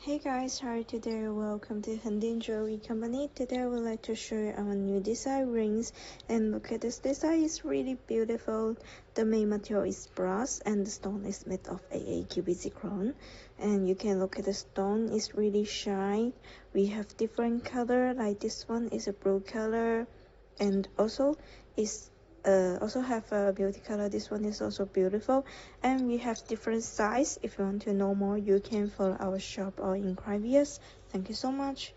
Hey guys, hi today, welcome to Handin Jewelry Company. Today I would like to show you our new design rings, and look at this design, it's really beautiful. The main material is brass and the stone is made of AAQB Zircon, and you can look at the stone, it's really shine. We have different color, like this one is a blue color, and also is also have a beauty color. This one is also beautiful, and we have different size. If you want to know more, you can follow our shop or inquire us. Thank you so much.